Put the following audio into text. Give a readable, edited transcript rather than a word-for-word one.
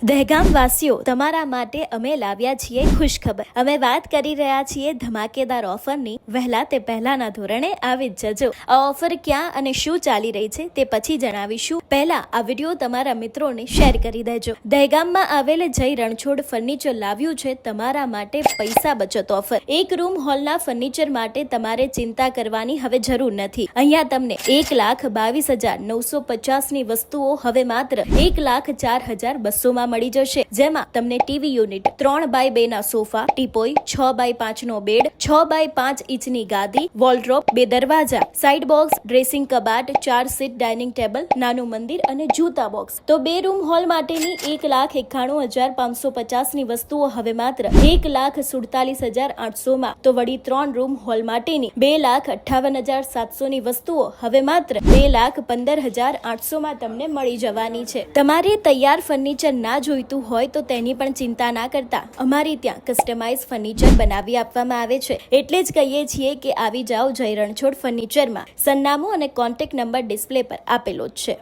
દહેગામ વાસીઓ તમારા માટે અમે લાવ્યા છીએ ખુશખબર। અમે વાત કરી રહ્યા છીએ ધમાકેદાર ઓફરની। વહેલા તે પહેલાના ધોરણે આવી જ જજો। આ ઓફર ક્યાં અને શું ચાલી રહી છે તે પછી જણાવીશું। પહેલા આ વિડીયો તમારા મિત્રોને શેર કરી દેજો। દહેગામમાં આવેલ જય રણછોડ ફર્નિચર લાવ્યું છે તમારા માટે પૈસા બચત ઓફર। એક રૂમ હોલના ફર્નિચર માટે તમારે ચિંતા કરવાની હવે જરૂર નથી। અહીંયા તમને 1,22,950 ની વસ્તુઓ હવે માત્ર 1,04,200 માં મળી જશે। જેમાં તમને ટીવી યુનિટ, 3x2 ના સોફા, ટીપોય, 6x5 નો બેડ, 6x5 ઇંચની ગાદી, વોલડ્રોપ, 2 દરવાજા, સાઇડ બોક્સ, ડ્રેસિંગ કબાટ, 4 સીટ ડાઇનિંગ ટેબલ, નાનું મંદિર અને જૂતા બોક્સ। તો 2 રૂમ હોલ માટેની 1,91,550 ની વસ્તુઓ હવે માત્ર 1,47,800 માં। તો વળી 3 રૂમ હોલ માટેની 2,58,700 ની વસ્તુઓ હવે માત્ર 2,15,800 માં તમને મળી જવાની છે। તમારે તૈયાર ફર્નિચર ના જોઈતું હોય તો તેની પણ ચિંતા ના કરતા અમારી ત્યાં કસ્ટમાઇઝ ફર્નિચર બનાવી આપવામાં આવે છે। એટલે જ કહીએ છીએ કે આવી જાઓ જય રણછોડ ફર્નિચરમાં। સરનામું અને કોન્ટેક્ટ નંબર ડિસ્પ્લે પર આપેલો જ છે।